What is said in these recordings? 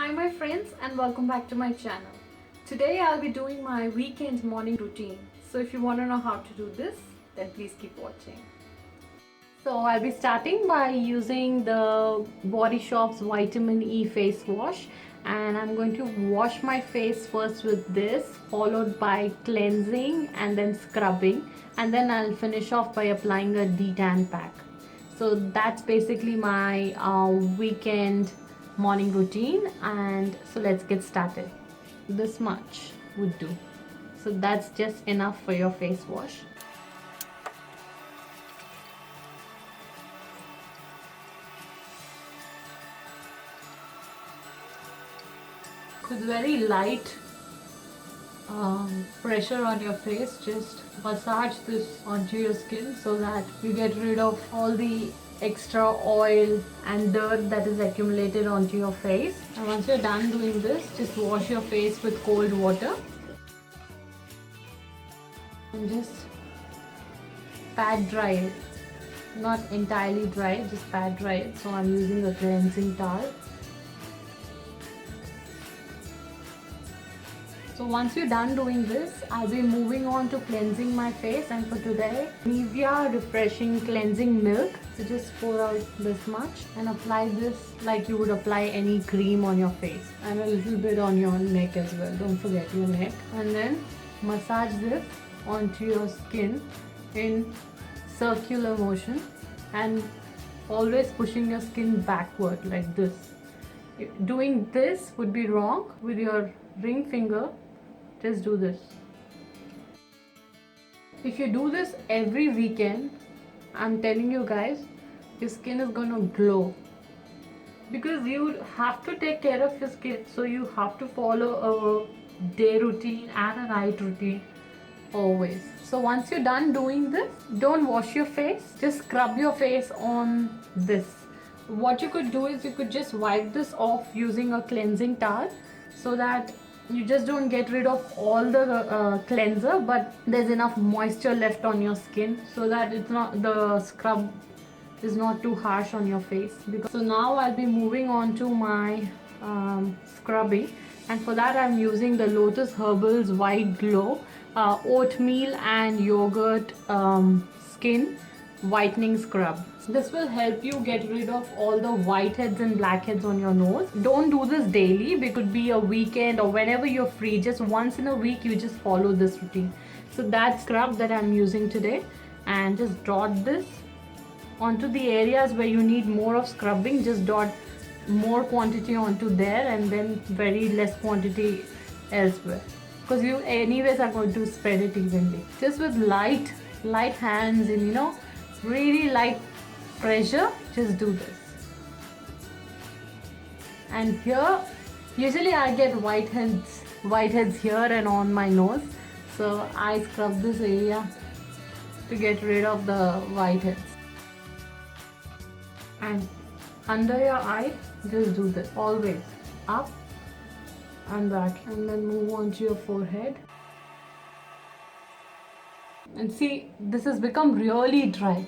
Hi my friends and welcome back to my channel. Today I'll be doing my weekend morning routine. So if you want to know how to do this, then please keep watching. So I'll be starting by using the Body Shop's Vitamin E face wash, and I'm going to wash my face first with this, followed by cleansing and then scrubbing, and then I'll finish off by applying a detan pack. So that's basically my weekend morning routine, and so let's get started. This much would do. So that's just enough for your face wash. With very light pressure on your face, just massage this onto your skin so that you get rid of all the extra oil and dirt that is accumulated onto your face. And once you're done doing this, just wash your face with cold water and just pat dry it. Not entirely dry, just pat dry it. So I'm using a cleansing towel. So once you're done doing this, I'll be moving on to cleansing my face, and for today, Nivea Refreshing Cleansing Milk. So just pour out this much and apply this like you would apply any cream on your face, and a little bit on your neck as well. Don't forget your neck. And then massage this onto your skin in circular motion and always pushing your skin backward like this. Doing this would be wrong. With your ring finger, just do this. If you do this every weekend, I'm telling you guys, your skin is gonna glow, because you have to take care of your skin. So you have to follow a day routine and a night routine always. So once you're done doing this, don't wash your face, just scrub your face on this. What you could do is you could just wipe this off using a cleansing towel, so that you just don't get rid of all the cleanser, but there's enough moisture left on your skin so that it's not, the scrub is not too harsh on your face. So now I'll be moving on to my scrubbing, and for that I'm using the Lotus Herbals White Glow oatmeal and yogurt skin whitening scrub. This will help you get rid of all the whiteheads and blackheads on your nose. Don't do this daily. It could be a weekend or whenever you're free. Just once in a week, you just follow this routine. So that scrub that I'm using today, and just dot this onto the areas where you need more of scrubbing. Just dot more quantity onto there, and then very less quantity elsewhere, because you anyways are going to spread it evenly. Just with light hands and really light pressure, just do this. And here usually I get whiteheads here and on my nose, so I scrub this area to get rid of the whiteheads. And under your eye, just do this, always up and back, and then move on to your forehead. And see, this has become really dry.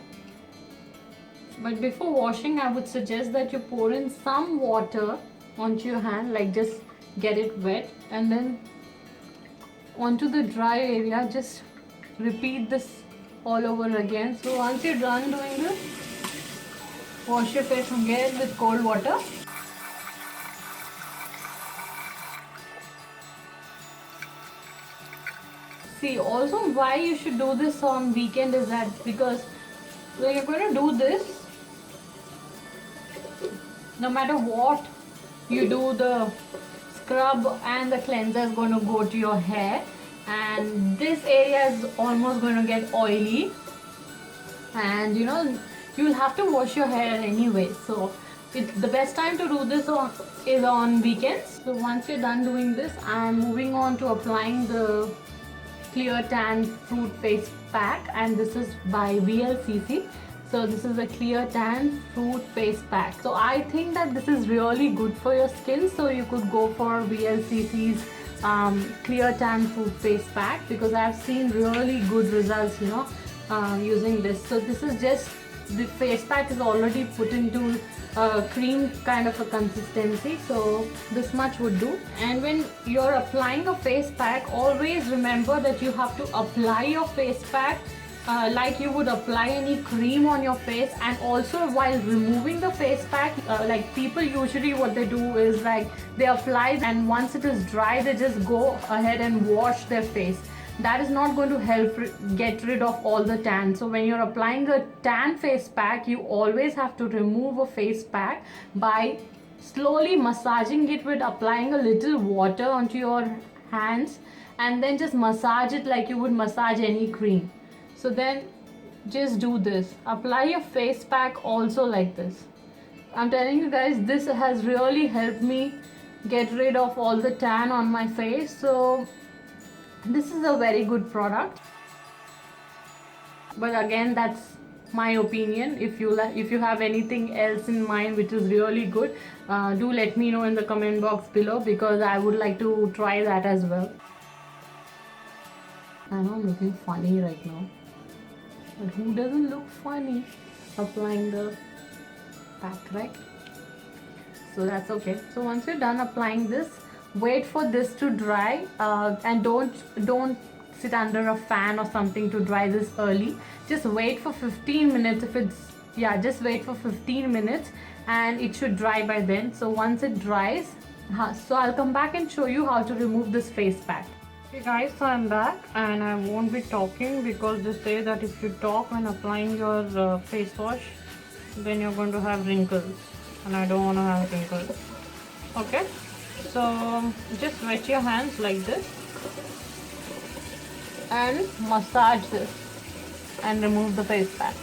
But before washing, I would suggest that you pour in some water onto your hand, like just get it wet, and then onto the dry area, just repeat this all over again. So once you're done doing this, wash your face again with cold water. See, also why you should do this on weekend is that because when you're going to do this, no matter what you do, the scrub and the cleanser is going to go to your hair, and this area is almost going to get oily, and you'll have to wash your hair anyway. So the best time to do this is on weekends. So once you're done doing this, I'm moving on to applying the Clear Tan Fruit Face Pack, and this is by VLCC. So this is a Clear Tan Fruit Face Pack. So I think that this is really good for your skin, so you could go for VLCC's Clear Tan Fruit Face Pack, because I've seen really good results using this. So this is just the face pack is already put into cream kind of a consistency, so this much would do. And when you're applying a face pack, always remember that you have to apply your face pack like you would apply any cream on your face. And also while removing the face pack, like people usually what they do is like they apply, and once it is dry they just go ahead and wash their face. That is not going to help get rid of all the tan. So when you're applying a tan face pack, you always have to remove a face pack by slowly massaging it with applying a little water onto your hands, and then just massage it like you would massage any cream. So then just do this, apply your face pack also like this. I'm telling you guys, this has really helped me get rid of all the tan on my face. So this is a very good product, but again, that's my opinion. If you have anything else in mind which is really good, do let me know in the comment box below, because I would like to try that as well. I know I'm looking funny right now, but who doesn't look funny applying the pack, right? So that's okay. So once you're done applying this, wait for this to dry, and don't sit under a fan or something to dry this early. Just wait for 15 minutes. If it's, yeah, just wait for 15 minutes and it should dry by then. So once it dries, so I'll come back and show you how to remove this face pack. Okay guys, so I'm back and I won't be talking, because they say that if you talk when applying your face wash, then you're going to have wrinkles, and I don't want to have wrinkles. Okay, so just wet your hands like this and massage this and remove the face pack.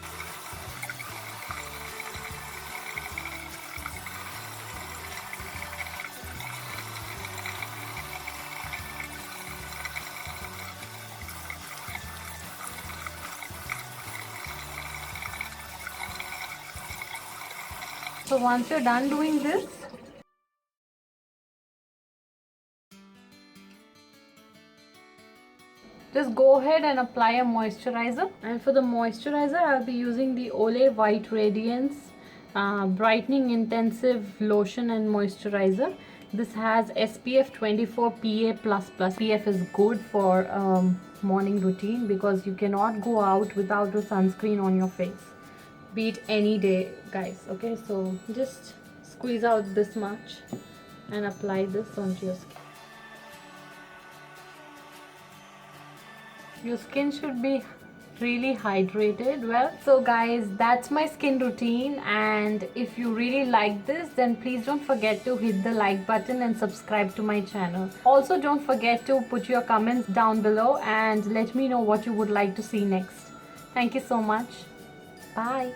So once you're done doing this, just go ahead and apply a moisturizer. And for the moisturizer, I'll be using the Olay White Radiance Brightening Intensive Lotion and Moisturizer. This has SPF 24 PA++. SPF is good for morning routine, because you cannot go out without a sunscreen on your face, be it any day, guys. Okay, so just squeeze out this much and apply this onto your skin. Your skin should be really hydrated. Well, so guys, that's my skin routine, and if you really like this, then please don't forget to hit the like button and subscribe to my channel. Also, don't forget to put your comments down below and let me know what you would like to see next. Thank you so much. Bye.